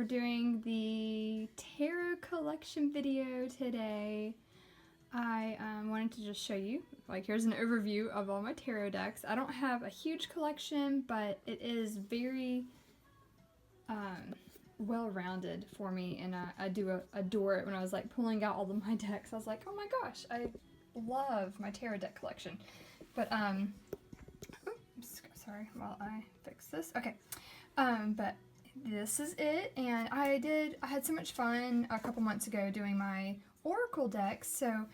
we're doing the tarot collection video today. I wanted to just show you, like, here's an overview of all my tarot decks. I don't have a huge collection, but it is very well-rounded for me, and I do adore it. When I was like pulling out all of my decks, I was like, oh my gosh, I love my tarot deck collection. But sorry while I fix this. Okay. But this is it, and I had so much fun a couple months ago doing my oracle decks. So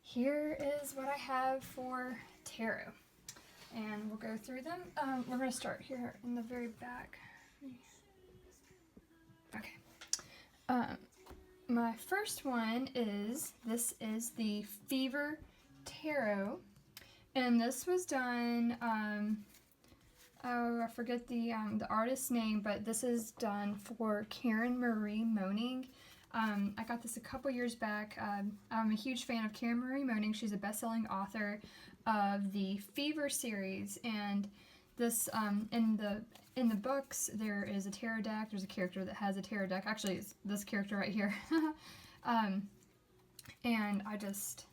here is what I have for tarot, and we'll go through them. We're going to start here in the very back. Okay. My first one is, this is the Fever Tarot, and this was done, oh, I forget the artist's name, but this is done for Karen Marie Moning. I got this a couple years back. I'm a huge fan of Karen Marie Moning. She's a best-selling author of the Fever series, and this in the books there is a tarot deck. There's a character that has a tarot deck. Actually, it's this character right here. And I just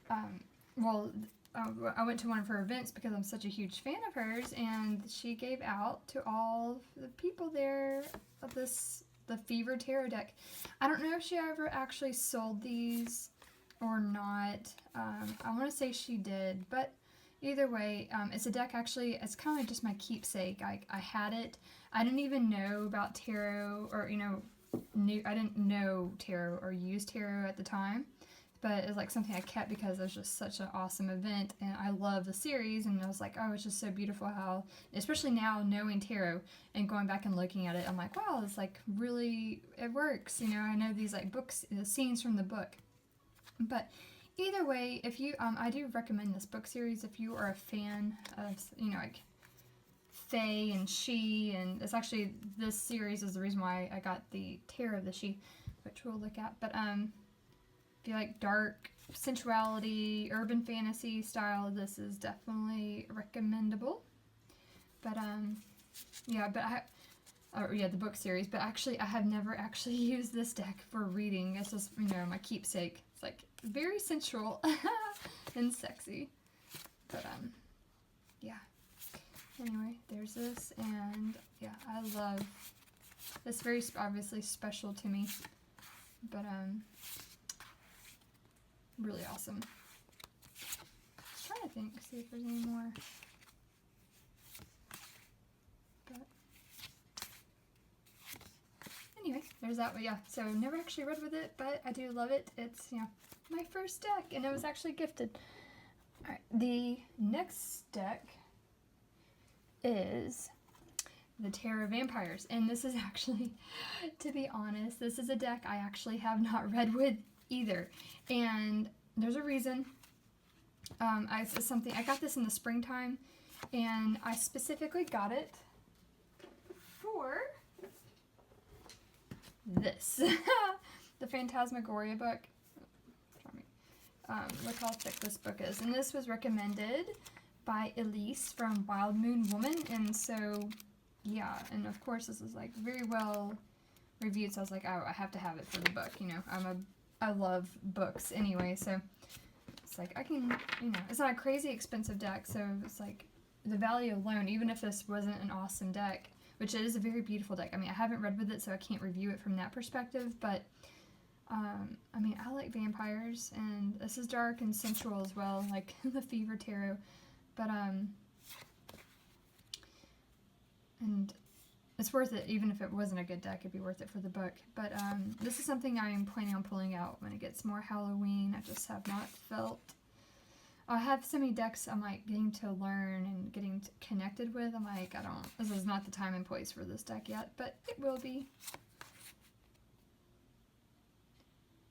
I went to one of her events because I'm such a huge fan of hers, and she gave out to all the people there of the Fever Tarot deck. I don't know if she ever actually sold these or not. I want to say she did, but either way, it's a deck, actually, it's kind of like just my keepsake. I had it. I didn't even know about tarot, or, I didn't know tarot or use tarot at the time. But it was like something I kept because it was just such an awesome event, and I love the series, and I was like, oh, it's just so beautiful how, especially now knowing tarot and going back and looking at it, I'm like, wow, it's like really, it works, I know these like books, the scenes from the book. But either way, if you, I do recommend this book series if you are a fan of, like Fae and She, and it's actually, this series is the reason why I got the Tarot of the She, which we'll look at, but if you like dark sensuality, urban fantasy style, this is definitely recommendable. But yeah, the book series. But actually, I have never actually used this deck for reading. It's just my keepsake. It's like very sensual and sexy. But yeah. Anyway, there's this, and yeah, I love this. Very obviously special to me. But really awesome. I'm trying to see if there's any more. But anyway, there's that. But yeah, so never actually read with it, but I do love it. It's my first deck, and it was actually gifted. Alright, the next deck is the Tarot Vampires, and this is actually, to be honest, this is a deck I actually have not read with either, and there's a reason. It's something, I got this in the springtime, and I specifically got it for this the Phantasmagoria book. Look how thick this book is, and this was recommended by Elise from Wild Moon Woman, and so yeah, and of course this is like very well reviewed, so I was like, oh, I have to have it for the book. I love books anyway, so it's like I can, it's not a crazy expensive deck, so it's like the value alone, even if this wasn't an awesome deck, which it is a very beautiful deck. I mean, I haven't read with it, so I can't review it from that perspective, but I mean, I like vampires, and this is dark and sensual as well, like the Fever Tarot, but and it's worth it. Even if it wasn't a good deck, it'd be worth it for the book. But this is something I'm planning on pulling out when it gets more Halloween. I just have not felt... I have so many decks I'm like getting to learn and getting connected with. I'm like, this is not the time and place for this deck yet, but it will be.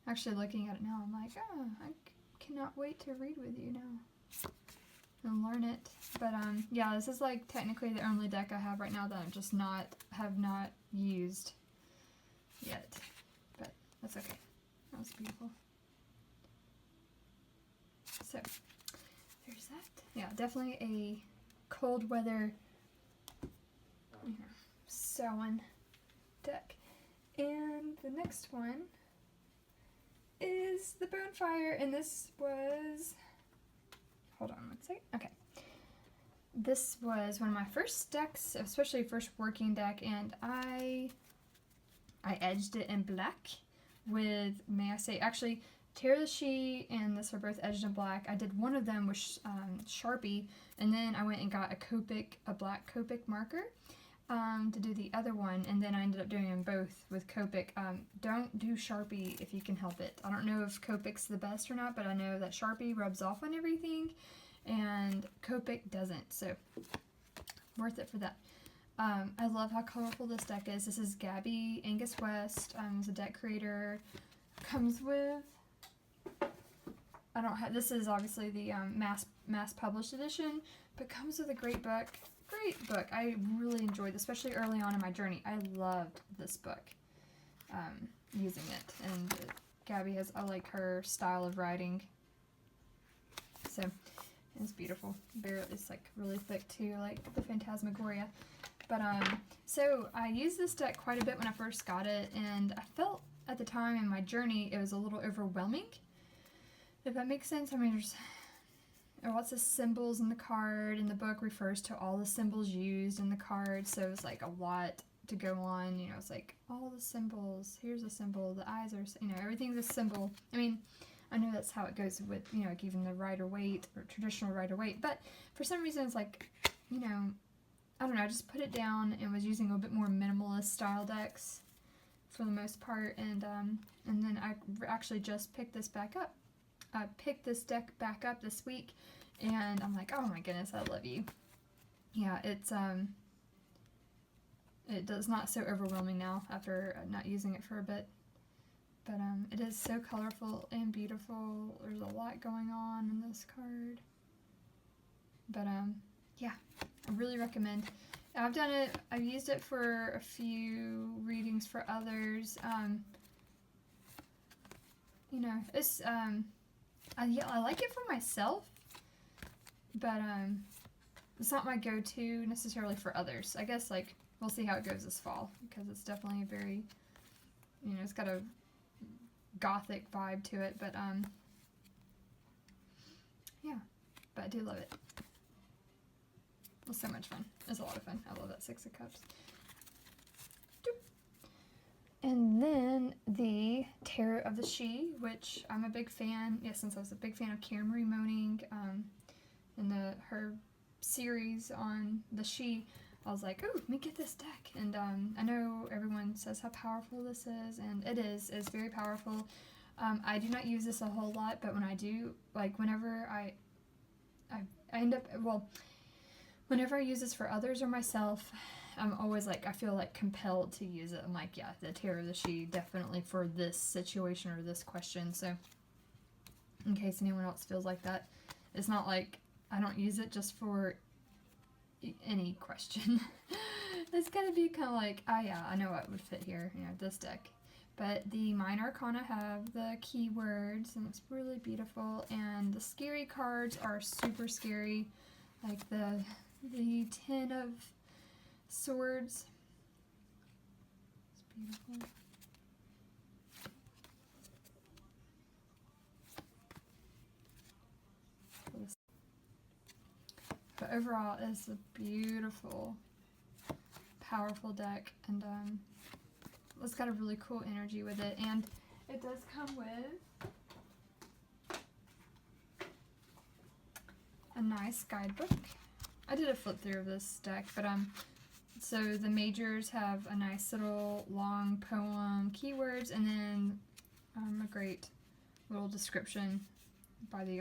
Actually, looking at it now, I'm like, oh, I cannot wait to read with you now and learn it. But yeah, this is like technically the only deck I have right now that I'm just have not used yet. But that's okay. That was beautiful. So there's that. Yeah, definitely a cold weather Samhain deck. And the next one is the Bonefire, and this was, hold on one second, okay. This was one of my first decks, especially first working deck, and I edged it in black with, may I say, actually, Tear the She and this are both edged in black. I did one of them with Sharpie, and then I went and got a black Copic marker to do the other one, and then I ended up doing them both with Copic. Don't do Sharpie if you can help it. I don't know if Copic's the best or not, but I know that Sharpie rubs off on everything, and Copic doesn't, so worth it for that. I love how colorful this deck is. This is Gabby Angus West. It's a Decorator. Comes with, I don't have, this is obviously the mass published edition, but comes with a great book. Great book. I really enjoyed this, especially early on in my journey. I loved this book, using it. And Gabby I like her style of writing. So, it's beautiful. It's like really thick too, like the Phantasmagoria. But, so I used this deck quite a bit when I first got it, and I felt at the time in my journey it was a little overwhelming, if that makes sense. I mean, there's lots of symbols in the card, and the book refers to all the symbols used in the card, so it's like a lot to go on. You know, it's like all the symbols, here's a symbol, the eyes are, you know, everything's a symbol. I mean, I know that's how it goes with, you know, like even the Rider-Waite or traditional Rider-Waite, but for some reason it's like, you know, I don't know, I just put it down and was using a bit more minimalist style decks for the most part, and then I actually just picked this back up. I picked this deck back up this week, and I'm like, oh my goodness, I love you. Yeah, it's it does not so overwhelming now after not using it for a bit, but it is so colorful and beautiful. There's a lot going on in this card, but yeah, I really recommend. I've done it, I've used it for a few readings for others. You know, it's yeah, I like it for myself, but it's not my go-to necessarily for others. I guess, like, we'll see how it goes this fall, because it's definitely a very, you know, it's got a gothic vibe to it, but yeah, but I do love it. It was so much fun. It was a lot of fun. I love that Six of Cups. And then the Tarot of the She, which I'm a big fan. Yeah, since I was a big fan of Karen Marie Moning, and her series on the She, I was like, oh, let me get this deck. And I know everyone says how powerful this is, and it is. It's very powerful. I do not use this a whole lot, but when I do, like whenever I end up, well, whenever I use this for others or myself, I'm always like, I feel like compelled to use it. I'm like, yeah, the Tarot of the She, definitely for this situation or this question. So, in case anyone else feels like that, it's not like I don't use it just for any question. It's gonna be kind of like, oh yeah, I know what would fit here, you know, this deck. But the Minor Arcana have the keywords, and it's really beautiful, and the scary cards are super scary, like the Ten of Swords. It's beautiful. But overall, it's a beautiful, powerful deck, and it's got a really cool energy with it, and it does come with a nice guidebook. I did a flip through of this deck, but so the majors have a nice little long poem, keywords, and then a great little description by the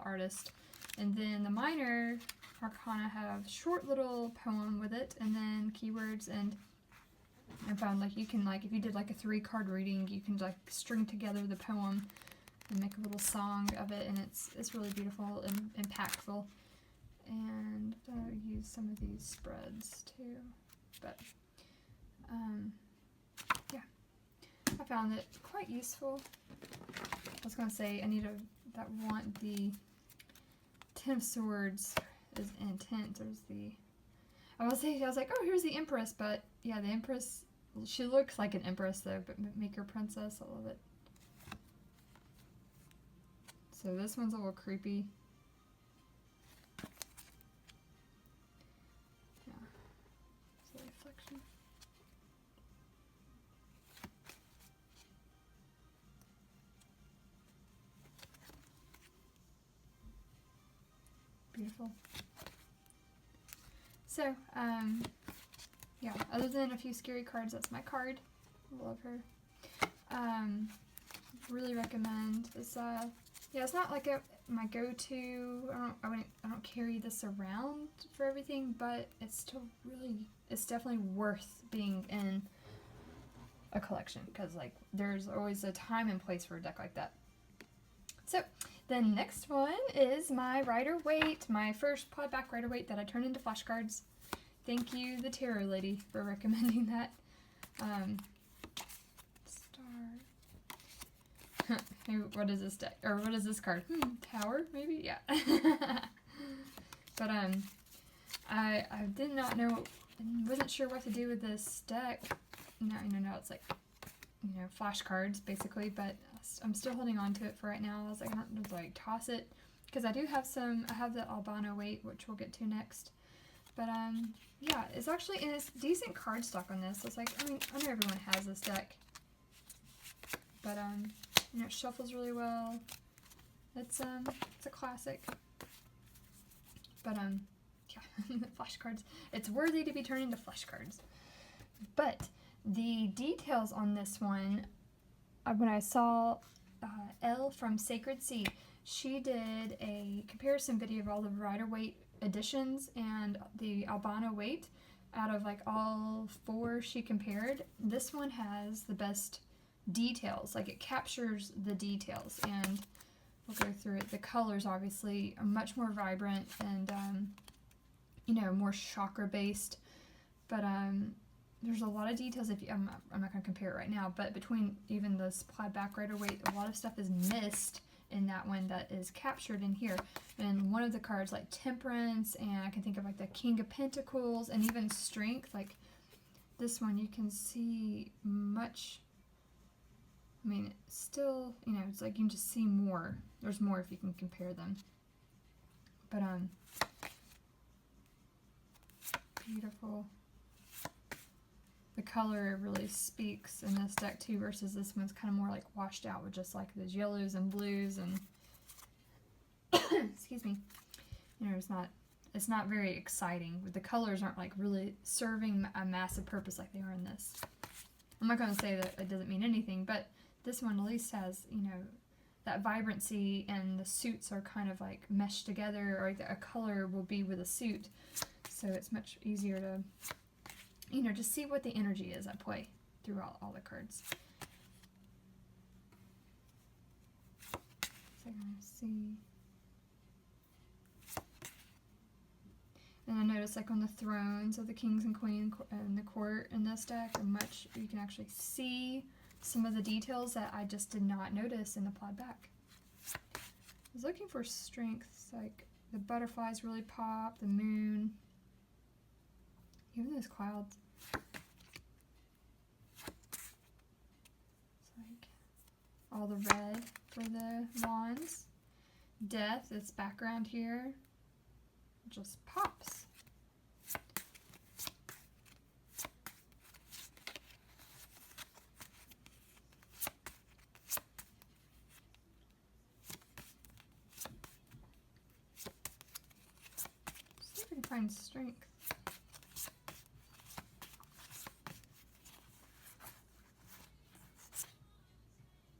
artist. And then the Minor Arcana have short little poem with it, and then keywords. And I found, like, you can, like, if you did like a 3-card reading, you can like string together the poem and make a little song of it, and it's really beautiful and impactful. And I'll use some of these spreads too, but yeah, I found it quite useful. I was gonna say I need the Ten of Swords is intent. There's the, I was like, oh, here's the Empress, but yeah, the Empress She looks like an empress though, but make her princess. I love it. So this one's a little creepy. Yeah. It's a reflection. Beautiful. So, yeah, other than a few scary cards, that's my card. Love her. Really recommend this. Yeah, it's not like my go-to. I don't carry this around for everything, but it's still it's definitely worth being in a collection, because like there's always a time and place for a deck like that. So the next one is my Rider Waite, my first pod back Rider Waite that I turned into flashcards. Thank you, the Tarot Lady, for recommending that. What is this deck? Or what is this card? Tower, maybe? Yeah. But I did not know, wasn't sure what to do with this deck. Now it's like, flashcards basically, but I'm still holding on to it for right now. I was like, I don't know, like toss it, because I do have I have the Albano Waite, which we'll get to next. But yeah, it's actually, and it's decent card stock on this. So it's like, I know everyone has this deck, but it shuffles really well. It's a classic. But yeah, flashcards. It's worthy to be turned into flashcards. But the details on this one, when I saw Elle from Sacred Sea, she did a comparison video of all the Rider Waite editions and the Albano Waite. Out of like all 4 she compared, this one has the best details. Like, it captures the details, and we'll go through it. The colors obviously are much more vibrant and more chakra based, but there's a lot of details. I'm not going to compare it right now, but between even the supplied back Rider Waite, a lot of stuff is missed in that one that is captured in here. And one of the cards, like Temperance, and I can think of like the King of Pentacles, and even Strength, like this one, you can see much. Still, it's like you can just see more. There's more if you can compare them. But beautiful. The color really speaks in this deck too, versus this one's kind of more like washed out with just like those yellows and blues and excuse me. It's not very exciting. The colors aren't like really serving a massive purpose like they are in this. I'm not going to say that it doesn't mean anything, but this one at least has, that vibrancy, and the suits are kind of like meshed together, or a color will be with a suit. So it's much easier to, just see what the energy is at play through all the cards. So I'm going to see. And I noticed like on the thrones of the kings and queens and the court in this deck, you can actually see some of the details that I just did not notice in the plot back. I was looking for strengths, like the butterflies really pop, the moon, even those clouds. It's like all the red for the wands. Death, its background here, just pops. See if I can find strength.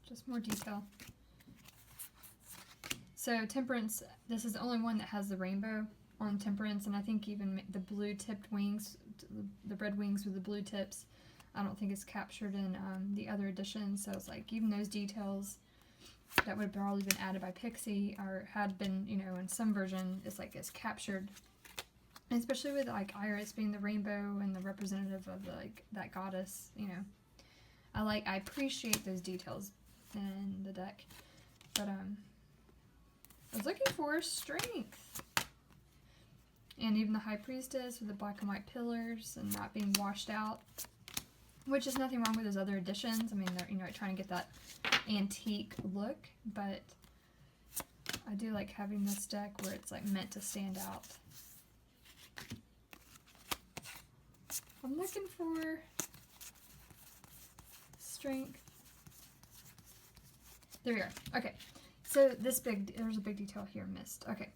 Just more detail. So Temperance, this is the only one that has the rainbow on Temperance, and I think even the blue tipped wings, the red wings with the blue tips, I don't think it's captured in the other editions. So it's like even those details that would have probably been added by Pixie or had been, in some version, it's captured. And especially with like Iris being the rainbow and the representative of that goddess, I appreciate those details in the deck. But I was looking for strength. And even the High Priestess with the black and white pillars and not being washed out. which is nothing wrong with his other editions. I mean, they're, you know, trying to get that antique look, but I do like having this deck where it's like meant to stand out. I'm looking for strength. There we are. Okay, so there's a big detail here missed. Okay,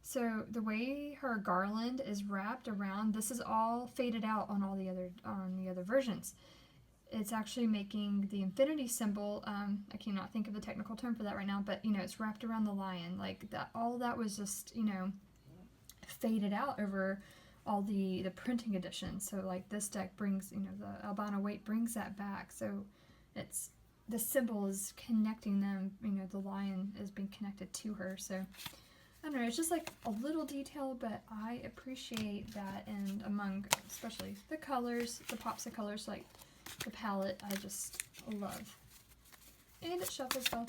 so the way her garland is wrapped around, this is all faded out on all the other versions. It's actually making the infinity symbol. I cannot think of the technical term for that right now, but you know, it's wrapped around the lion. Like that, all that was just, you know, faded out over all the printing editions. So like this deck brings, you know, the albino Waite brings that back. So it's, the symbol is connecting them. You know, the lion is being connected to her. So I don't know, it's just like a little detail, but I appreciate that. And among especially the colors, the pops of colors, like the palette, I just love. And it shuffles well.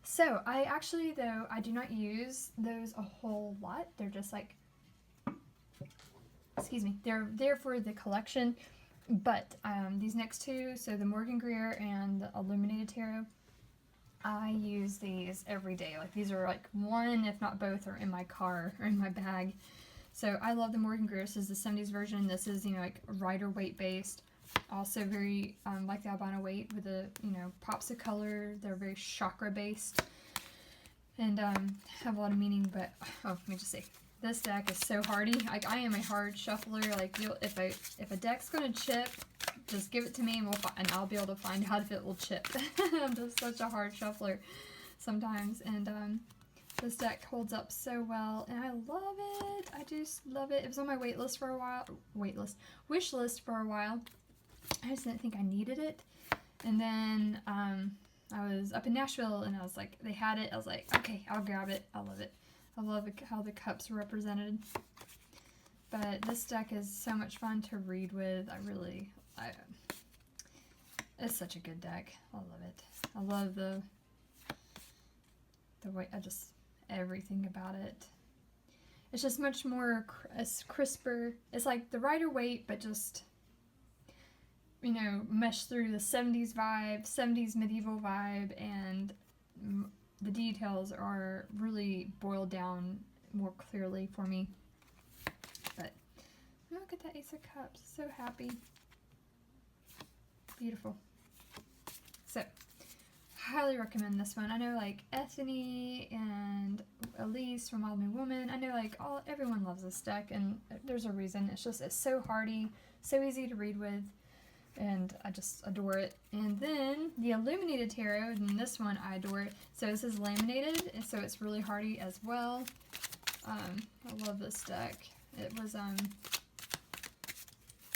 So I actually, though, I do not use those a whole lot. They're just like, excuse me, they're there for the collection. But these next two, so the Morgan Greer and the Illuminated Tarot, I use these every day. Like these are like one, if not both, are in my car or in my bag. So I love the Morgan Greer. This is the 70s version. This is, you know, like Rider Waite based. Also very like the albino Waite with the, you know, pops of color. They're very chakra based and have a lot of meaning. But oh, let me just say, this deck is so hardy. Like I am a hard shuffler. Like if a deck's gonna chip, just give it to me and I'll be able to find out if it will chip. I'm just such a hard shuffler sometimes, and this deck holds up so well, and I love it. I just love it. It was on my wish list for a while. I just didn't think I needed it, and then I was up in Nashville, and I was like, they had it. I was like, okay, I'll grab it. I love it. I love how the cups are represented. But this deck is so much fun to read with. It's such a good deck. I love it. I love the way, everything about it. It's just much more crisper. It's like the Rider Waite, but just, you know, mesh through the 70s vibe, 70s medieval vibe, and the details are really boiled down more clearly for me. But look at that Ace of Cups. So happy. Beautiful. So, highly recommend this one. I know like Ethany and Elise from Wild New Woman, I know like everyone loves this deck, and there's a reason. It's so hardy, so easy to read with, and I just adore it. And then the Illuminated Tarot, and this one I adore it. So this is laminated, and so it's really hardy as well. I love this deck. It was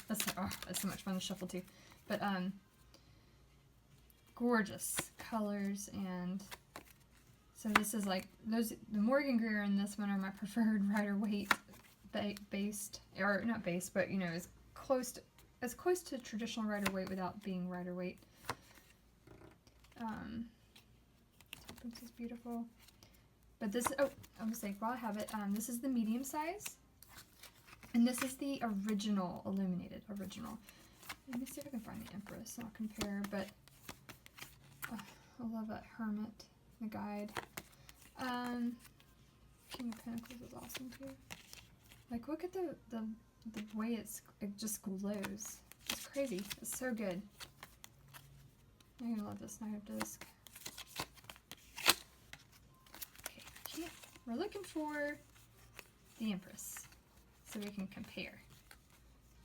it's so much fun to shuffle too. But gorgeous colors, and so this is like the Morgan Greer and this one are my preferred Rider Waite based, or not based, but you know, as close to traditional Rider Waite without being Rider Waite. This is beautiful. But this, I'm gonna say while I have it, this is the medium size, and this is the original Illuminated original. Let me see if I can find the Empress and I'll compare, but I love that Hermit, the guide. King of Pentacles is awesome too. Like, look at the way it just glows. It's crazy. It's so good. I'm gonna love this Knight of Disc. Okay, we're looking for the Empress so we can compare.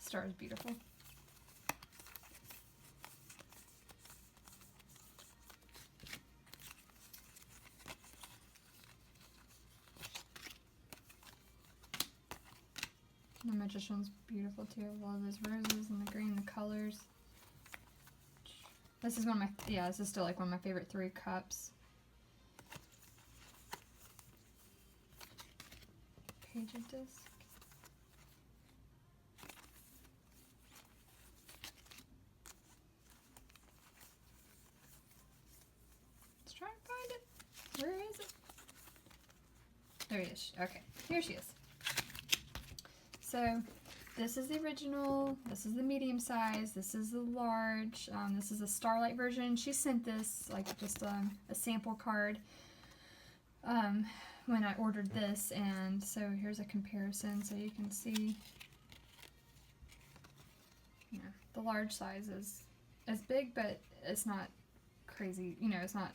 Star is beautiful. The Magician's beautiful too. I love those roses and the green, the colors. This is one of my, this is still like one of my favorite 3 cups. Page of Disc. Let's try and find it. Where is it? There he is. Okay, here she is. So, this is the original, this is the medium size, this is the large, this is a Starlight version. She sent this, like, just a sample card when I ordered this, and so here's a comparison so you can see. Yeah, the large size is big, but it's not crazy, you know, it's not,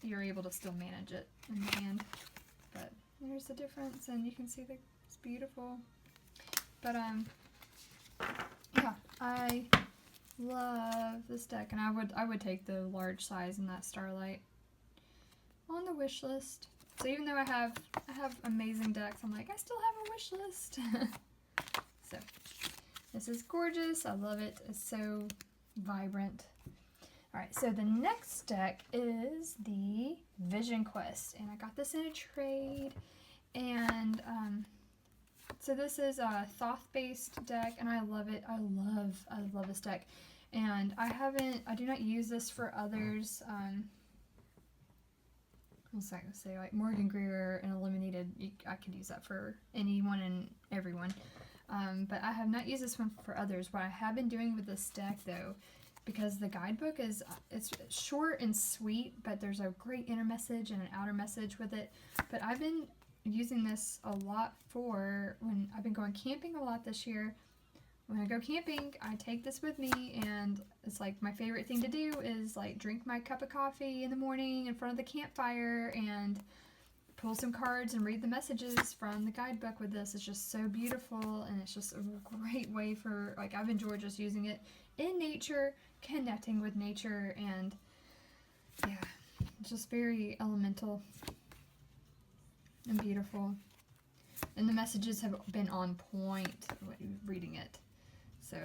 you're able to still manage it in the hand. But there's the difference, and you can see that it's beautiful. But yeah, I love this deck, and I would take the large size in that Starlight on the wish list. So even though I have amazing decks, I'm like, I still have a wish list. So this is gorgeous. I love it. It's so vibrant. Alright, so the next deck is the Vision Quest, and I got this in a trade, and so this is a Thoth-based deck, and I love it. I love this deck, and I do not use this for others. What's I gonna say? Like Morgan Greer and Illuminated, I could use that for anyone and everyone. But I have not used this one for others. What I have been doing with this deck, though, because the guidebook is, it's short and sweet, but there's a great inner message and an outer message with it. But I've been using this a lot for when I've been going camping a lot this year. When I go camping, I take this with me, and it's like my favorite thing to do is like drink my cup of coffee in the morning in front of the campfire and pull some cards and read the messages from the guidebook with this. It's just so beautiful, and it's just a great way for, like, I've enjoyed just using it in nature, connecting with nature, and yeah, it's just very elemental and beautiful. And the messages have been on point reading it. So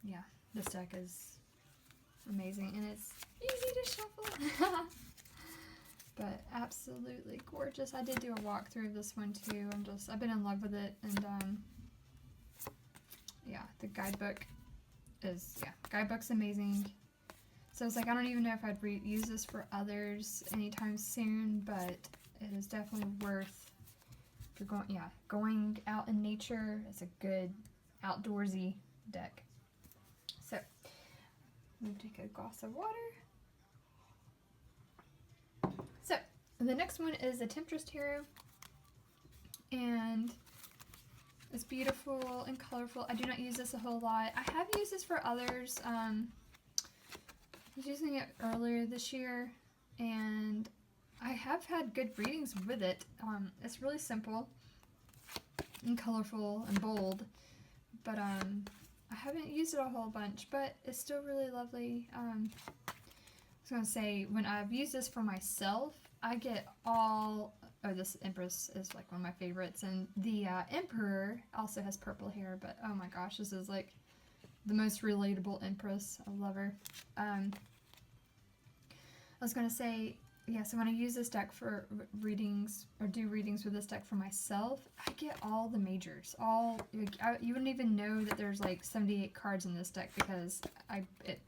yeah, this deck is amazing, and it's easy to shuffle. But absolutely gorgeous. I did do a walkthrough of this one too. I've been in love with it, and yeah, the guidebook's amazing. So it's like, I don't even know if I'd use this for others anytime soon, but it is definitely worth, if you're going out in nature. It's a good outdoorsy deck. So I'm going to take a glass of water. So the next one is the Temptress Tarot, and it's beautiful and colorful. I do not use this a whole lot. I have used this for others. I was using it earlier this year, and I have had good readings with it. It's really simple and colorful and bold, but I haven't used it a whole bunch, but it's still really lovely. I was going to say, when I've used this for myself, I get this Empress is like one of my favorites, and the Emperor also has purple hair, but oh my gosh, this is like the most relatable Empress. I love her. I was going to say, yeah, so when I use this deck for readings, or do readings with this deck for myself, I get all the majors. You wouldn't even know that there's like 78 cards in this deck, because it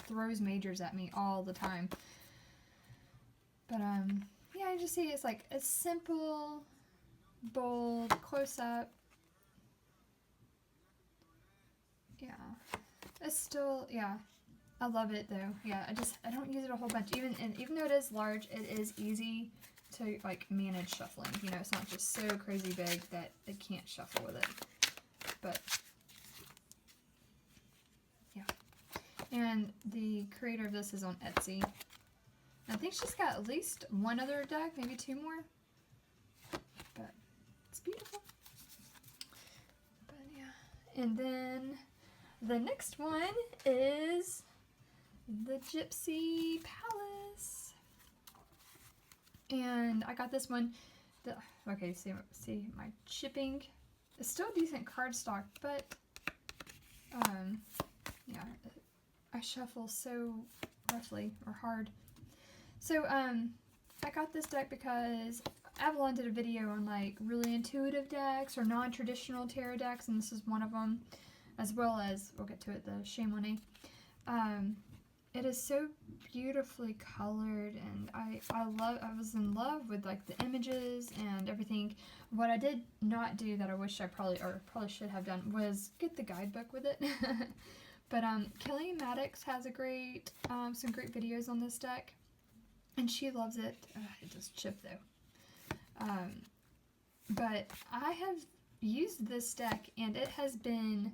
throws majors at me all the time. But yeah, I just see it's like a simple, bold, close up. Yeah, it's still, yeah, I love it though. Yeah, I don't use it a whole bunch. Even though it is large, it is easy to like manage shuffling. You know, it's not just so crazy big that it can't shuffle with it. But yeah, and the creator of this is on Etsy. I think she's got at least one other deck, maybe two more. But it's beautiful. But yeah, and then the next one is the Gypsy Palace, and I got this one. Okay, see my chipping. It's still decent cardstock, but yeah, I shuffle so roughly or hard. So I got this deck because Avalon did a video on like really intuitive decks or non-traditional tarot decks, and this is one of them, as well as, we'll get to it, the Chamonix. it is so beautifully colored, and I was in love with like the images and everything. What I did not do that I wish I probably should have done was get the guidebook with it. But Kelly Maddox has a great some great videos on this deck, and she loves it. It does chip though. But I have used this deck, and it has been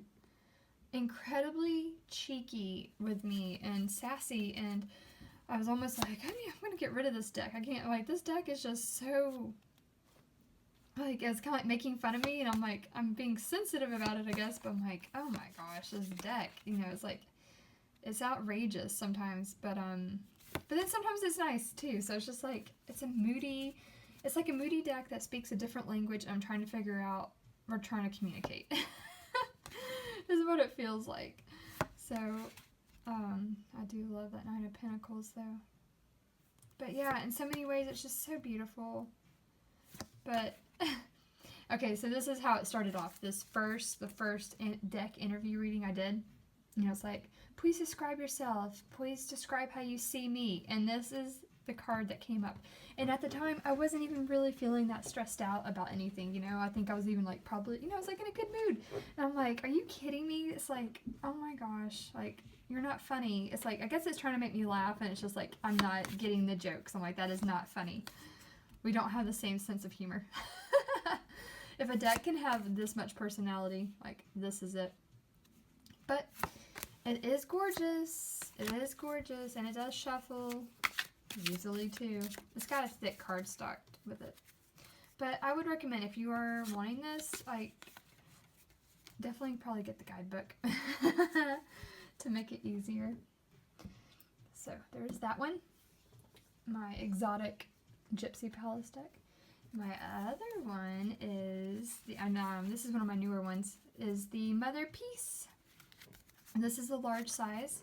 incredibly cheeky with me and sassy, and I was almost like, I'm gonna get rid of this deck. I can't, like, this deck is just so, like, it's kind of like making fun of me, and I'm like, I'm being sensitive about it, I guess, but I'm like, oh my gosh, this deck, you know, it's like, it's outrageous sometimes, but then sometimes it's nice too, so it's just like, it's like a moody deck that speaks a different language, and I'm trying to figure out, we're trying to communicate. Is what it feels like. So, I do love that Nine of Pentacles though. But yeah, in so many ways it's just so beautiful. But, okay, so this is how it started off. The first deck interview reading I did. You know, it's like, please describe yourself. Please describe how you see me. And this is the card that came up. And at the time, I wasn't even really feeling that stressed out about anything, you know. I think I was even like probably, you know, I was like in a good mood. And I'm like, are you kidding me? It's like, oh my gosh, like, you're not funny. It's like, I guess it's trying to make me laugh, and it's just like, I'm not getting the jokes. I'm like, that is not funny. We don't have the same sense of humor. If a deck can have this much personality, like, this is it. But it is gorgeous. It is gorgeous, and it does shuffle easily too. It's got a thick cardstock with it. But I would recommend, if you are wanting this, like, definitely probably get the guidebook to make it easier. So there's that one. My exotic Gypsy Palace deck. My other one is this is one of my newer ones, is the Mother Peace. And this is the large size.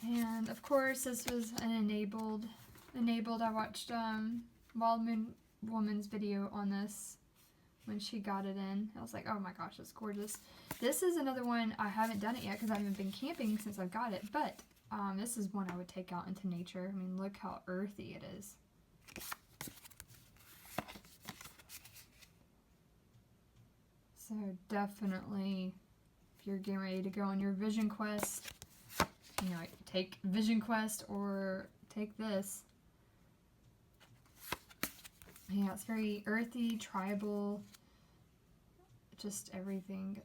And of course, this was an enabled. I watched Wild Moon Woman's video on this when she got it in. I was like, oh my gosh, it's gorgeous. This is another one, I haven't done it yet because I haven't been camping since I've got it, but this is one I would take out into nature. I mean, look how earthy it is. So definitely, if you're getting ready to go on your vision quest, you know, take Vision Quest or take this. Yeah, it's very earthy, tribal, just everything.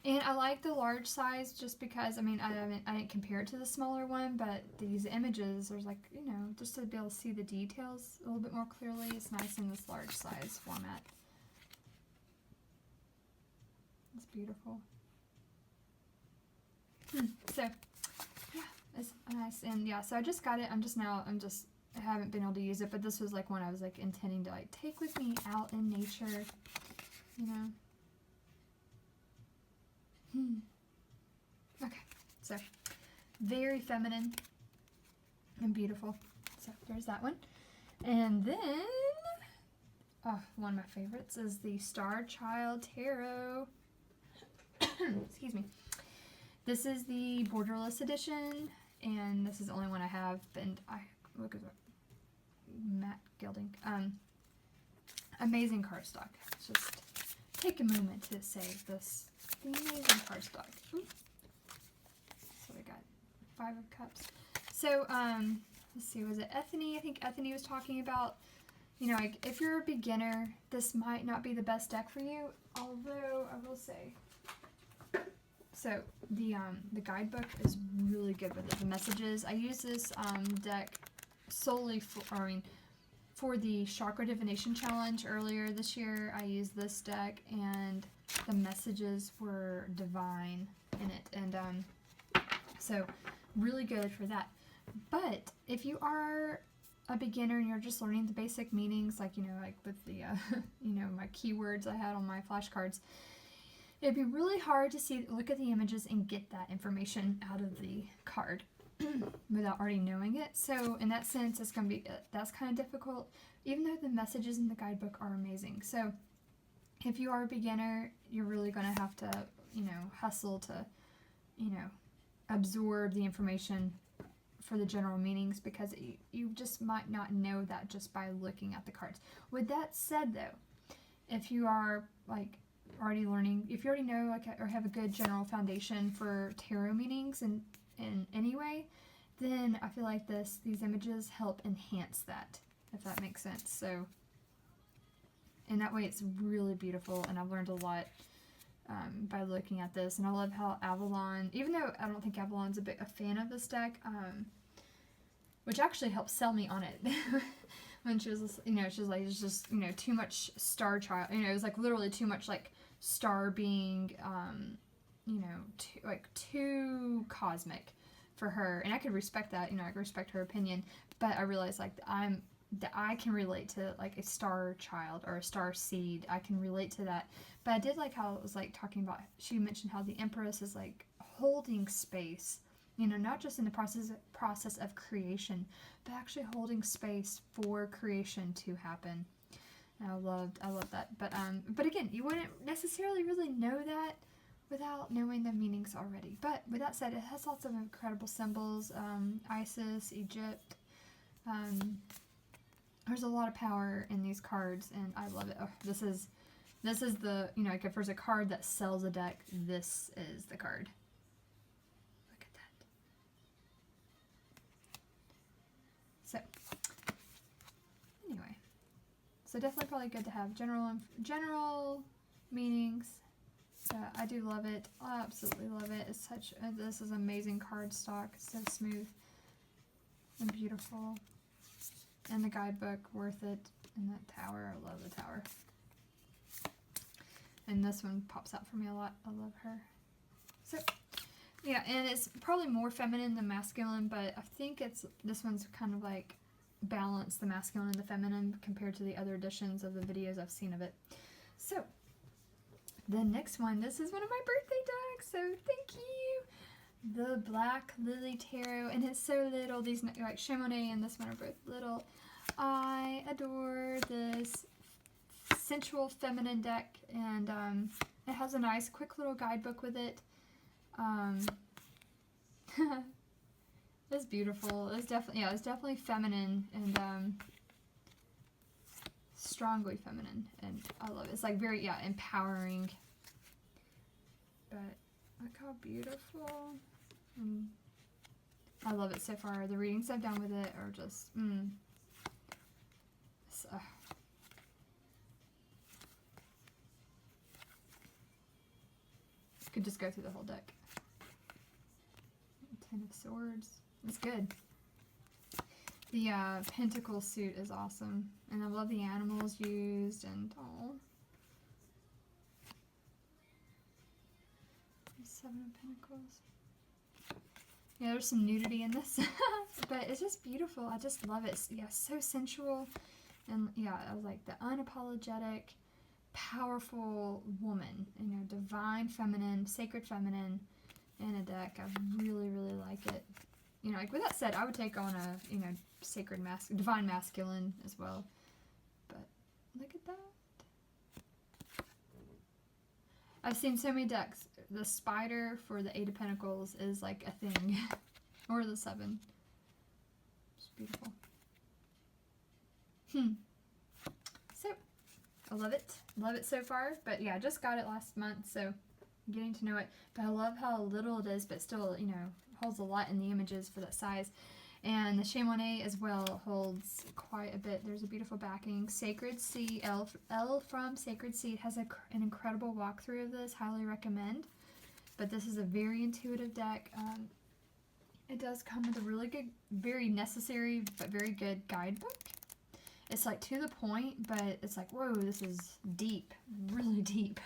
And I like the large size just because, I mean, I didn't compare it to the smaller one, but these images, there's like, you know, just to be able to see the details a little bit more clearly, it's nice in this large size format. It's beautiful. So, yeah, it's nice. And yeah, so I just got it. I haven't been able to use it, but this was like one I was like intending to like take with me out in nature, you know. Okay, so very feminine and beautiful. So there's that one. And then, one of my favorites is the Starchild Hero. Excuse me. This is the borderless edition, and this is the only one I have. And look at that matte gilding. Amazing cardstock. Just take a moment to say this. Amazing cardstock. So we got 5 of Cups. So let's see. Was it Ethany? I think Ethany was talking about, you know, like if you're a beginner, this might not be the best deck for you. Although I will say. So the guidebook is really good with it. The messages. I use this deck solely for the Chakra Divination Challenge earlier this year. I used this deck, and the messages were divine in it, and so really good for that. But if you are a beginner and you're just learning the basic meanings, like, you know, like with the you know, my keywords I had on my flashcards, it'd be really hard to look at the images and get that information out of the card without already knowing it. So in that sense, it's going to be, that's kind of difficult, even though the messages in the guidebook are amazing. So if you are a beginner, you're really going to have to, you know, hustle to, you know, absorb the information for the general meanings, because you just might not know that just by looking at the cards. With that said, though, if you are like already learning, if you already know like or have a good general foundation for tarot meanings in any way, then I feel like these images help enhance that, if that makes sense. So, and that way it's really beautiful, and I've learned a lot by looking at this. And I love how Avalon, even though I don't think Avalon's a fan of this deck, which actually helped sell me on it. When she was, you know, she was like, it's just, you know, too much Starchild, you know, it was like literally too much like star being, you know, too cosmic for her. And I could respect that, you know, I could respect her opinion, but I realized like that I can relate to like a star child or a star seed. I can relate to that. But I did like how it was like talking about, she mentioned how the Empress is like holding space, you know, not just in the process of creation, but actually holding space for creation to happen. And I love that. But again, you wouldn't necessarily really know that without knowing the meanings already. But with that said, it has lots of incredible symbols. Isis, Egypt. There's a lot of power in these cards, and I love it. Oh, this is the, you know, like if there's a card that sells a deck, this is the card. Look at that. So, anyway, so definitely probably good to have general meanings. I do love it. I absolutely love it. It's such this is amazing card stock. It's so smooth and beautiful. And the guidebook, worth it. And that tower, I love the tower. And this one pops out for me a lot. I love her. So, yeah, and it's probably more feminine than masculine, but I think this one's kind of like balanced the masculine and the feminine compared to the other editions of the videos I've seen of it. So, the next one, this is one of my birthday decks, so thank you! The Black Lily Tarot, and it's so little. These, like Chamonix and this one are both little. I adore this sensual feminine deck, and it has a nice quick little guidebook with it. It's beautiful. It's definitely feminine and strongly feminine, and I love it. It's like very empowering. But look how beautiful. I love it so far. The readings I've done with it are just could just go through the whole deck. Ten of Swords. It's good. The Pentacle suit is awesome. And I love the animals used, and Seven of Pentacles. Yeah, there's some nudity in this. But it's just beautiful. I just love it. Yeah, so sensual. And yeah, I was like the unapologetic, powerful woman. You know, divine feminine, sacred feminine in a deck. I really, really like it. You know, like with that said, I would take on a, you know, sacred divine masculine as well. But look at that. I've seen so many decks. The spider for the Eight of Pentacles is like a thing. Or the 7. It's beautiful. So, I love it. Love it so far. But yeah, I just got it last month, so I'm getting to know it. But I love how little it is, but still, you know, holds a lot in the images for that size. And the Chamonix as well holds quite a bit. There's a beautiful backing. Sacred Seed, L from Sacred Seed has an incredible walkthrough of this. Highly recommend. But this is a very intuitive deck. It does come with a really good, very necessary, but very good guidebook. It's like to the point, but it's like, whoa, this is deep, really deep.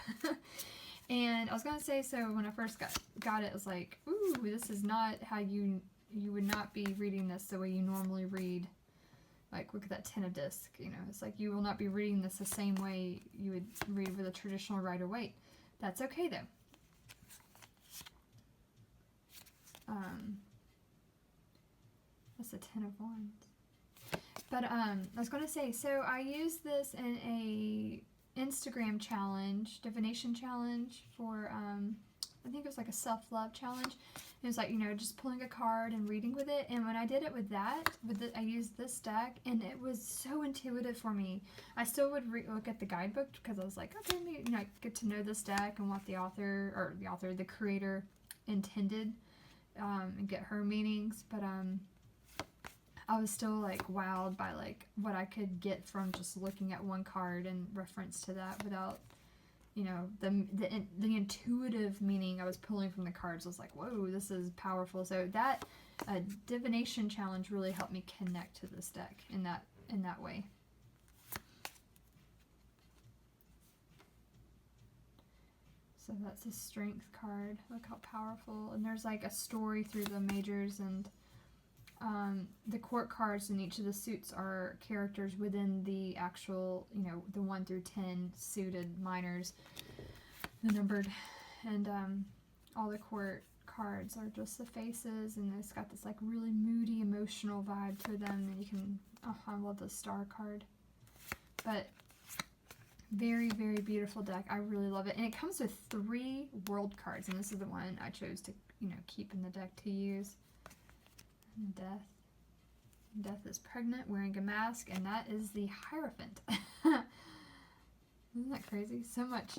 And I was going to say, so when I first got it, I was like, ooh, this is not how you would not be reading this the way you normally read. Like, look at that Ten of Disc, you know. It's like you will not be reading this the same way you would read with a traditional Rider-Waite. That's okay, though. That's the Ten of Wands. But I was going to say, so I used this in a Instagram challenge, divination challenge for, I think it was like a self-love challenge. It was like, you know, just pulling a card and reading with it. And when I did it with that, I used this deck, and it was so intuitive for me. I still would look at the guidebook because I was like, okay, maybe, you know, I get to know this deck and what the creator intended, and get her meanings. But I was still like wowed by like what I could get from just looking at one card and reference to that without, you know, the intuitive meaning I was pulling from the cards. Was like, whoa, this is powerful. So that divination challenge really helped me connect to this deck in that way. So that's a strength card. Look how powerful. And there's like a story through the majors, and the court cards in each of the suits are characters within the actual, you know, the 1 through 10 suited minors, the numbered, and all the court cards are just the faces, and it's got this like really moody, emotional vibe to them. And you can, oh, I love the star card. But very, very beautiful deck. I really love it, and it comes with 3 world cards, and this is the one I chose to, you know, keep in the deck to use. And Death. Death is pregnant, wearing a mask, and that is the Hierophant. Isn't that crazy? So much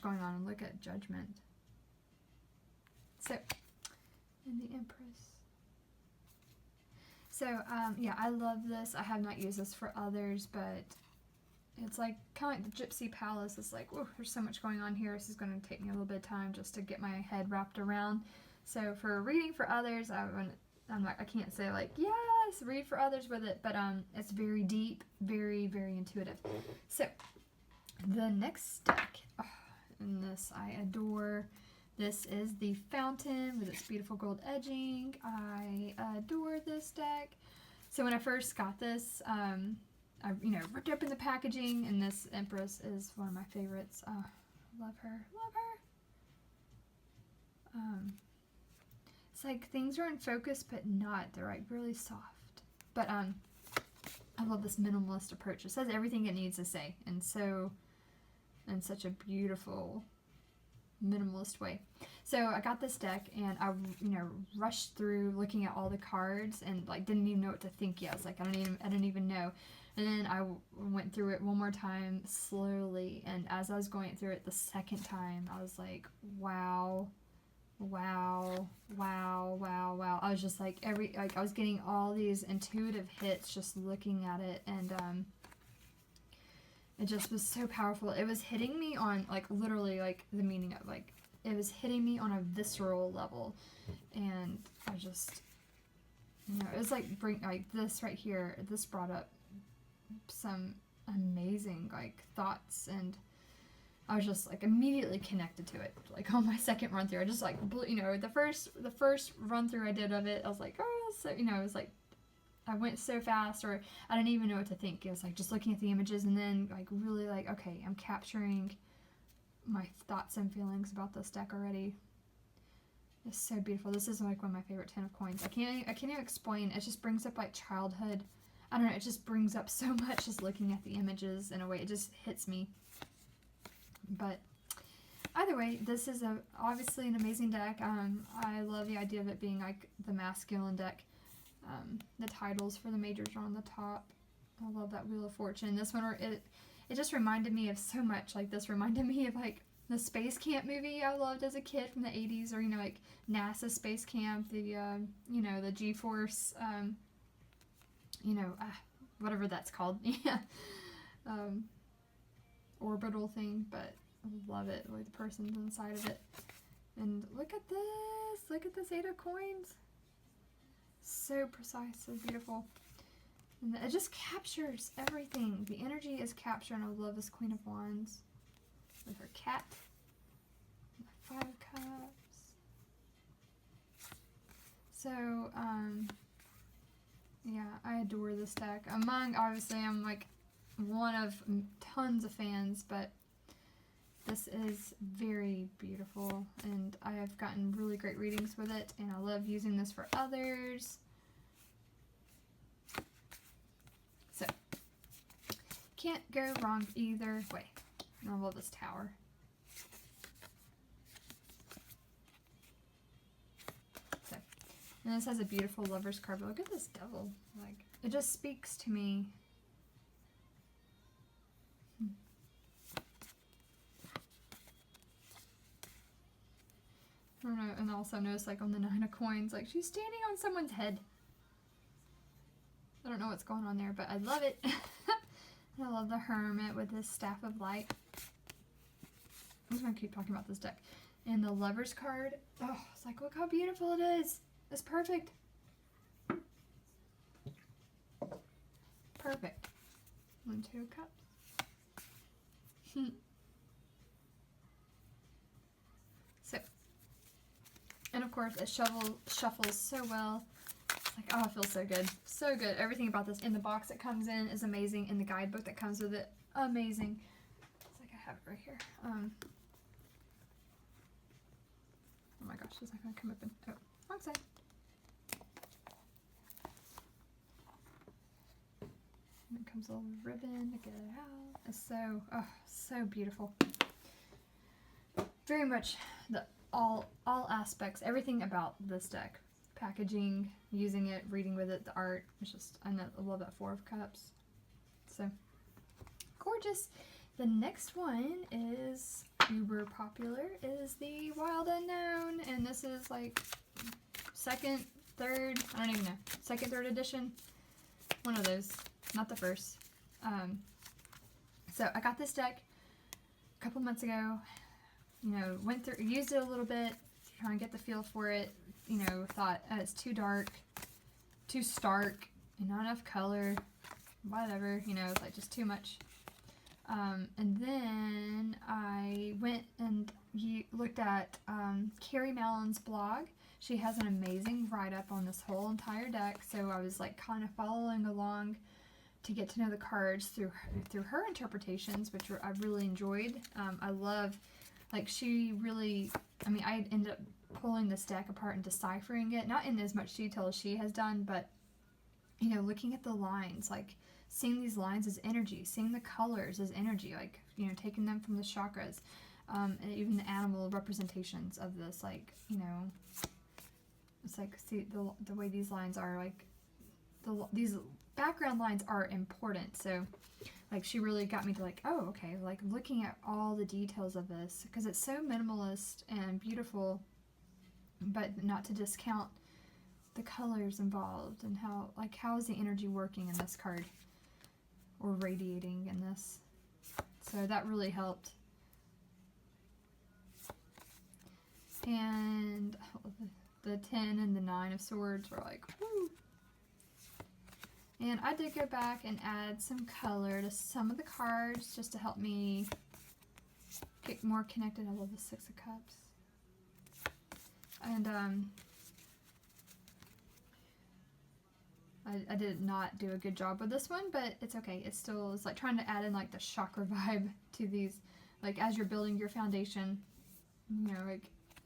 going on. And look at Judgment. So, and the Empress. So, yeah, I love this. I have not used this for others, but it's like kind of like the Gypsy Palace. It's like, whoa, there's so much going on here. This is going to take me a little bit of time just to get my head wrapped around. So for reading for others, I can't say like, yes, read for others with it, but it's very deep, very, very intuitive. So the next deck, oh, and this I adore. This is the Fountain with its beautiful gold edging. I adore this deck. So when I first got this, I, you know, ripped open the packaging, and this Empress is one of my favorites. Love her, love her. It's like things are in focus, but not. They're like really soft. But I love this minimalist approach. It says everything it needs to say, and so in such a beautiful minimalist way. So I got this deck, and I, you know, rushed through looking at all the cards, and like didn't even know what to think yet. I was like, I didn't even know. And then I went through it one more time slowly, and as I was going through it the second time, I was like, wow. Wow, wow, wow, wow. I was just like, I was getting all these intuitive hits just looking at it, and it just was so powerful. It was hitting me on, like, literally, like, the meaning of, like, it was hitting me on a visceral level, and I just, you know, it was like, this right here, this brought up some amazing, like, thoughts, and I was just like immediately connected to it. Like on my second run through, I just like, you know, the first run through I did of it, I was like, oh, so, you know, it was like, I went so fast, or I didn't even know what to think. It was like just looking at the images, and then like really like, okay, I'm capturing my thoughts and feelings about this deck already. It's so beautiful. This is like one of my favorite 10 of coins. I can't even explain. It just brings up like childhood. I don't know. It just brings up so much just looking at the images in a way. It just hits me. But either way, this is obviously an amazing deck. I love the idea of it being like the masculine deck. The titles for the majors are on the top. I love that Wheel of Fortune. This one, it just reminded me of so much. Like this reminded me of like the Space Camp movie I loved as a kid from the 80s, or, you know, like NASA Space Camp, the, you know, the G-Force, you know, whatever that's called. Yeah. Orbital thing, but I love it, like the person's inside of it. And look at this 8 of coins. So precise, so beautiful. And it just captures everything. The energy is captured, and I love this Queen of Wands with her cat. The 5 of Cups. So, yeah, I adore this deck. Obviously, I'm like one of tons of fans, but this is very beautiful, and I have gotten really great readings with it, and I love using this for others. So, can't go wrong either way. And I love this tower. And this has a beautiful lover's card. But look at this devil. Like, it just speaks to me. I don't know. And also notice, like, on the 9 of coins, like, she's standing on someone's head. I don't know what's going on there, but I love it. I love the Hermit with his Staff of Light. I'm just going to keep talking about this deck. And the Lover's card. Oh, it's like, look how beautiful it is. It's perfect. Perfect. 1, 2 of Cups. So, and of course, it shuffles so well. It's like, oh, it feels so good. So good. Everything about this in the box that comes in is amazing. In the guidebook that comes with it, amazing. It's like I have it right here. Oh my gosh, it's not going to come open. Oh, wrong side. And it comes a little ribbon to get it out. It's so, oh, so beautiful. Very much the all aspects, everything about this deck. Packaging, using it, reading with it, the art. It's just, I love that 4 of Cups. So, gorgeous. The next one is uber popular, is the Wild Unknown. And this is like 2nd, 3rd, I don't even know. 2nd, 3rd edition. One of those. Not the first. So I got this deck a couple months ago. You know, went through, used it a little bit, trying to get the feel for it. You know, thought it's too dark, too stark, and not enough color. Whatever, you know, it's like just too much. And then I went and looked at Carrie Mallon's blog. She has an amazing write-up on this whole entire deck. So I was like kind of following along to get to know the cards through her interpretations, which I really enjoyed. I love, like, she really, I mean, I ended up pulling this deck apart and deciphering it, not in as much detail as she has done, but, you know, looking at the lines, like, seeing these lines as energy, seeing the colors as energy, like, you know, taking them from the chakras, and even the animal representations of this, like, you know, it's like, see, the way these lines are, like, these background lines are important, so, like, she really got me to, like, oh, okay, like, looking at all the details of this, because it's so minimalist and beautiful, but not to discount the colors involved, and how, like, how is the energy working in this card, or radiating in this, so that really helped. And the 10 and the 9 of Swords were like, woo. And I did go back and add some color to some of the cards just to help me get more connected. I love the 6 of Cups. And I did not do a good job with this one, but it's okay. It still is like trying to add in like the chakra vibe to these, like as you're building your foundation, you know, like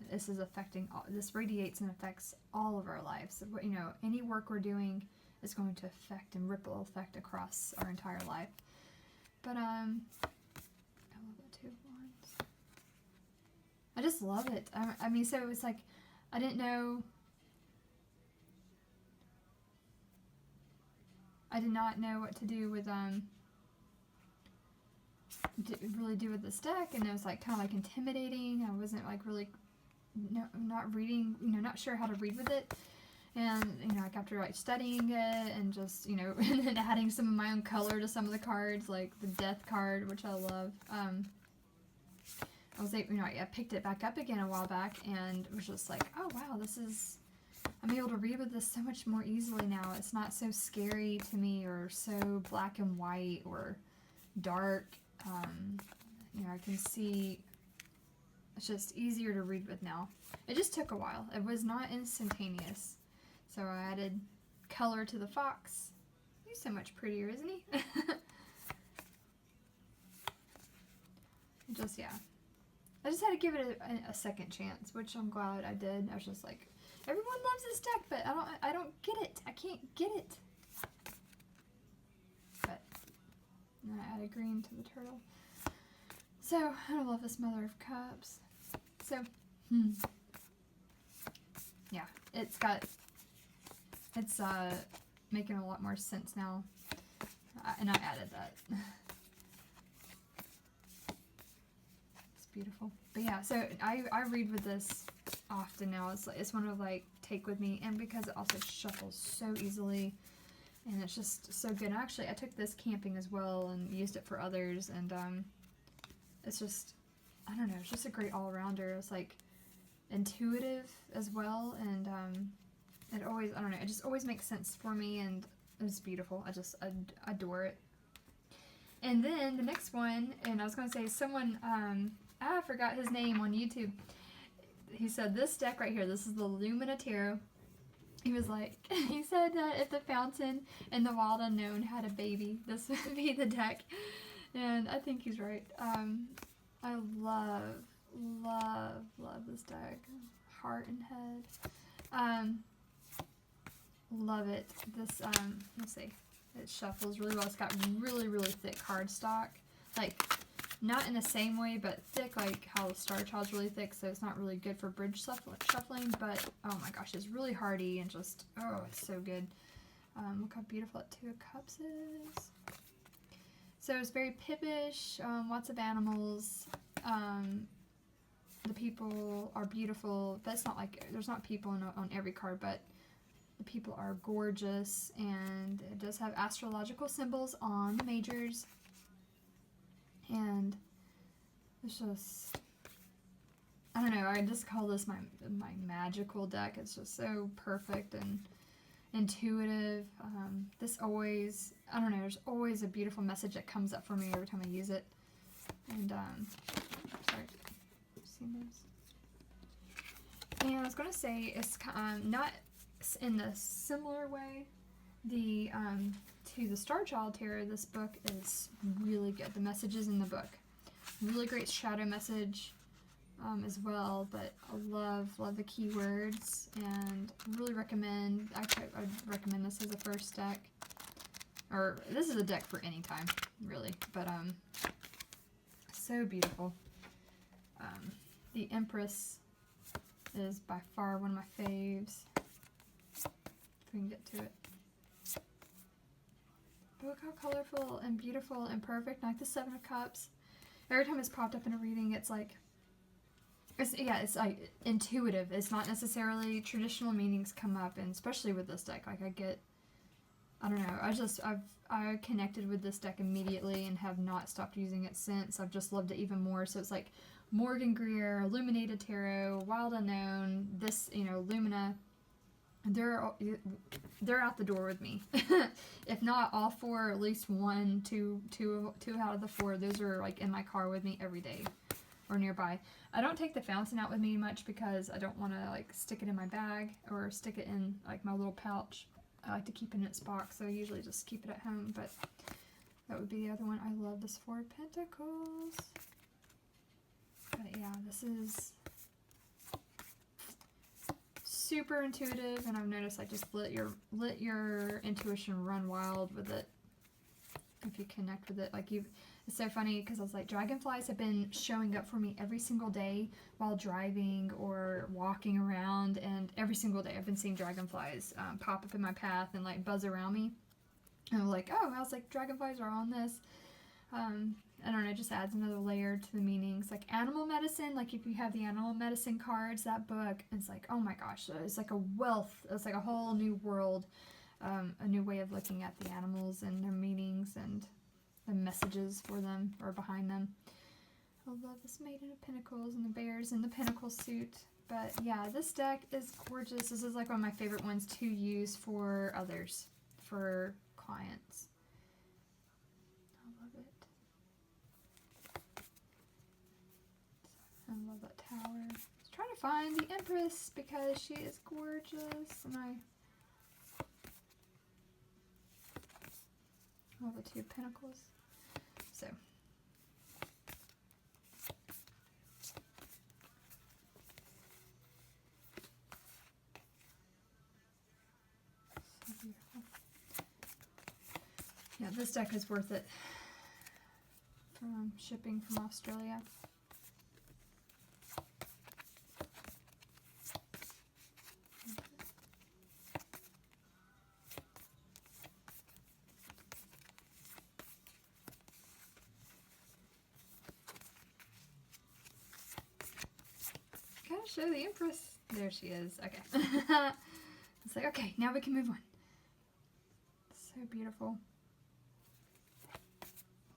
this is affecting, this radiates and affects all of our lives. You know, any work we're doing is going to affect and ripple effect across our entire life. But I love the 2 of Wands. I just love it. I mean, so it's like, I didn't know, I did not know what to do with, really do with this deck, and it was like kind of like intimidating. I wasn't like really, not reading, you know, not sure how to read with it. And, you know, like after like studying it and just, you know, and then adding some of my own color to some of the cards, like the Death card, which I love. I was able, you know, I picked it back up again a while back and was just like, oh wow, this is, I'm able to read with this so much more easily now. It's not so scary to me or so black and white or dark. You know, I can see it's just easier to read with now. It just took a while. It was not instantaneous. So I added color to the fox. He's so much prettier, isn't he? Just, yeah. I just had to give it a second chance, which I'm glad I did. I was just like, everyone loves this deck, but I don't get it. I can't get it. But and I added green to the turtle. So I love this Mother of Cups. So yeah, it's got it's making a lot more sense now. And I added that. It's beautiful. But yeah, so I read with this often now. It's one of like take with me, and because it also shuffles so easily, and it's just so good. And actually, I took this camping as well and used it for others, and it's just, I don't know, it's just a great all-rounder. It's like intuitive as well, and it always, I don't know, it just always makes sense for me, and it's beautiful. I just adore it. And then the next one, and I was going to say someone, I forgot his name on YouTube. He said this deck right here, this is the Lumina Tarot. He was like, he said that if the Fountain and the Wild Unknown had a baby, this would be the deck. And I think he's right. I love this deck. Heart and Head. Love it. This, let's see. It shuffles really well. It's got really, really thick cardstock. Like, not in the same way, but thick, like how the Starchild's really thick, so it's not really good for bridge shuffling, but oh my gosh, it's really hardy and just, oh, it's so good. Look how beautiful that Two of Cups is. So it's very pippish, lots of animals. The people are beautiful, but it's not like, there's not people on every card, but the people are gorgeous, and it does have astrological symbols on the majors. And it's just, I don't know, I just call this my magical deck. It's just so perfect and intuitive. This always, I don't know, there's always a beautiful message that comes up for me every time I use it. And, sorry, seen those. And I was going to say, it's not in the similar way, to the Starchild Hero, this book is really good. The messages in the book, really great shadow message as well. But I love the keywords, and really recommend. I'd recommend this as a first deck, or this is a deck for any time, really. But so beautiful. The Empress is by far one of my faves. If we can get to it. Look how colorful and beautiful and perfect. Like the Seven of Cups. Every time it's popped up in a reading, it's like, it's like intuitive. It's not necessarily traditional meanings come up, and especially with this deck, like I don't know. I connected with this deck immediately and have not stopped using it since. I've just loved it even more. So it's like Morgan Greer, Illuminated Tarot, Wild Unknown, this, Lumina. They're out the door with me. If not all four, at least two out of the four. Those are like in my car with me every day or nearby. I don't take the Fountain out with me much because I don't want to like stick it in my bag or stick it in like my little pouch. I like to keep it in its box, so I usually just keep it at home. But that would be the other one. I love this Four of Pentacles. But yeah, this is super intuitive, and I've noticed like just let your intuition run wild with it if you connect with it. Like it's so funny because I was like, dragonflies have been showing up for me every single day while driving or walking around, and every single day I've been seeing dragonflies pop up in my path and like buzz around me. And I'm like, oh, I was like, dragonflies are on this. I don't know, it just adds another layer to the meanings. Like animal medicine, like if you have the animal medicine cards, that book, it's like, oh my gosh, it's like a wealth. It's like a whole new world, a new way of looking at the animals and their meanings and the messages for them or behind them. I love this Maiden of Pentacles and the bears in the Pentacle suit. But yeah, this deck is gorgeous. This is like one of my favorite ones to use for others, for clients. I love that tower. I was trying to find the Empress because she is gorgeous, and I love the Two of Pentacles. So beautiful. Yeah, this deck is worth it from shipping from Australia. show the Empress. There she is. Okay. It's like, okay, now we can move on. So beautiful.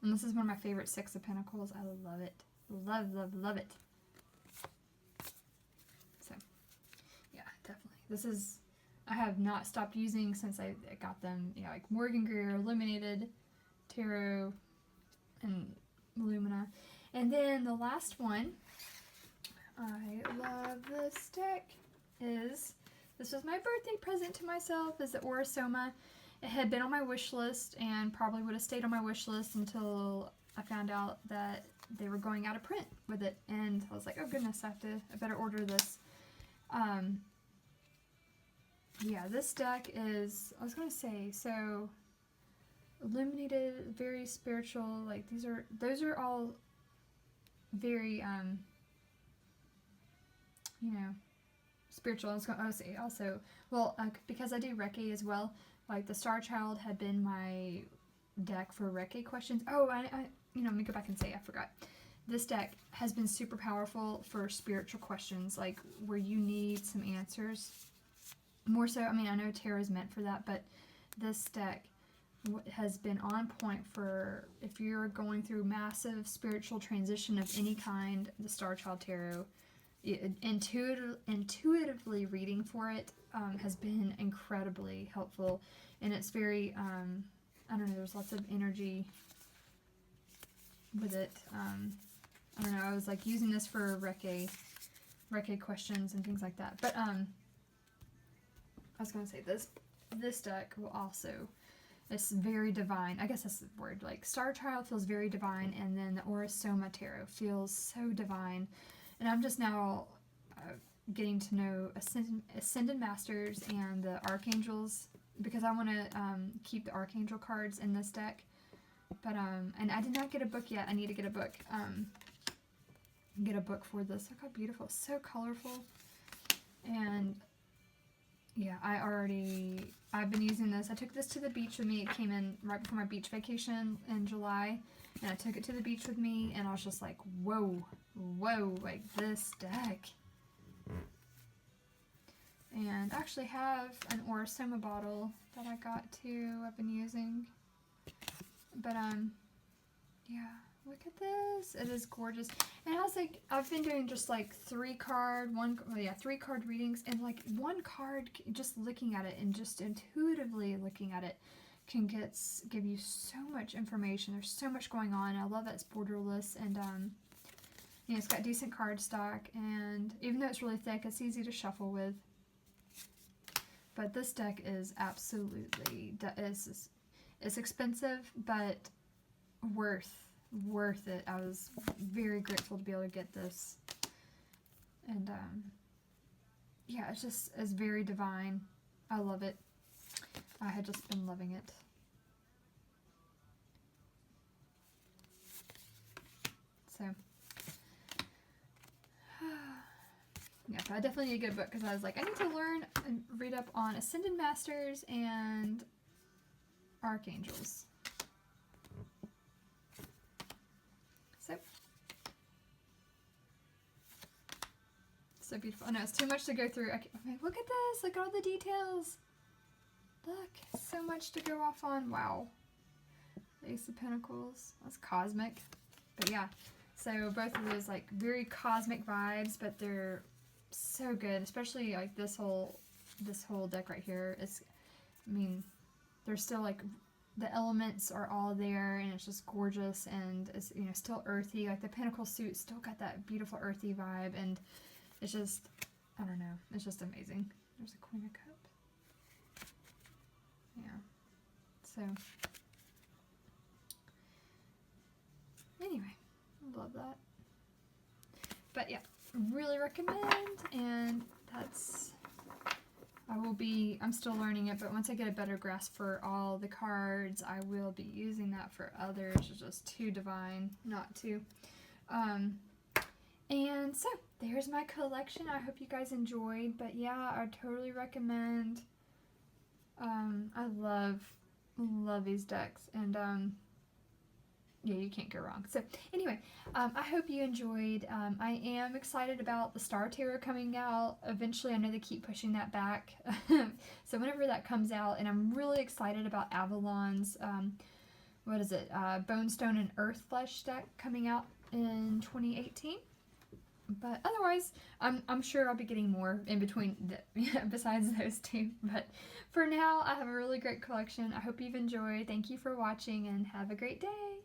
And this is one of my favorite Six of Pentacles. I love it. Love, love, love it. So, yeah, definitely. This is, I have not stopped using since I got them, you know, like Morgan Greer, Illuminated Tarot, and Lumina. And then the last one, I love this deck, is, this was my birthday present to myself, is the Aura Soma. It had been on my wish list and probably would have stayed on my wish list until I found out that they were going out of print with it. And I was like, oh goodness, I better order this. Yeah, this deck is, I was going to say, so illuminated, very spiritual, like those are all very, you know, spiritual. I was going to say also, well, because I do Reiki as well, like the Starchild had been my deck for Reiki questions. Oh, I you know, let me go back and say, I forgot. This deck has been super powerful for spiritual questions, like where you need some answers. More so, I mean, I know tarot is meant for that, but this deck has been on point for if you're going through massive spiritual transition of any kind. The Starchild Tarot, intuitively reading for it has been incredibly helpful, and it's very I don't know, there's lots of energy with it. I don't know, I was like using this for Reiki questions and things like that, but I was gonna say this deck will also, it's very divine. I guess that's the word. Like Starchild feels very divine, and then the Aura Soma Tarot feels so divine. And I'm just now getting to know Ascended Masters and the Archangels, because I want to keep the Archangel cards in this deck. But and I did not get a book yet. I need to get a book. Get a book for this. Look how beautiful. So colorful. And yeah, I've been using this. I took this to the beach with me. It came in right before my beach vacation in July. And I took it to the beach with me, and I was just like, whoa, like this deck. And I actually have an Aura Soma bottle that I got too, I've been using. But yeah, look at this. It is gorgeous. And I was like, I've been doing just like 3 card readings, and like one card, just looking at it and just intuitively looking at it can give you so much information. There's so much going on. I love that it's borderless, and you know, it's got decent card stock, and even though it's really thick, it's easy to shuffle with. But this deck is absolutely, it's expensive, but worth it. I was very grateful to be able to get this. And yeah, it's very divine. I love it. I had just been loving it. So yeah, but I definitely need to get a book, because I was like, I need to learn and read up on Ascended Masters and Archangels. So beautiful. I know, it's too much to go through. I'm like, look at this. Look at all the details. Look, so much to go off on. Wow. Ace of Pentacles. That's cosmic. But yeah, so both of those like very cosmic vibes, but they're so good. Especially like this whole deck right here. I mean, they're still like, the elements are all there, and it's just gorgeous, and it's, you know, still earthy. Like the Pentacle suit still got that beautiful earthy vibe, and it's just, I don't know, it's just amazing. There's a Queen of Cups. Yeah. So anyway, I love that. But yeah, really recommend, and that's, I'm still learning it, but once I get a better grasp for all the cards, I will be using that for others. It's just too divine not to. And so, there's my collection. I hope you guys enjoyed, but yeah, I totally recommend. I love these decks, and yeah, you can't go wrong. So anyway, I hope you enjoyed. I am excited about the Star Tarot coming out eventually. I know they keep pushing that back. So whenever that comes out, and I'm really excited about Avalon's, what is it, Bonestone and Earth Flesh deck coming out in 2018. But otherwise, I'm sure I'll be getting more in between besides those two. But for now, I have a really great collection. I hope you've enjoyed. Thank you for watching and have a great day.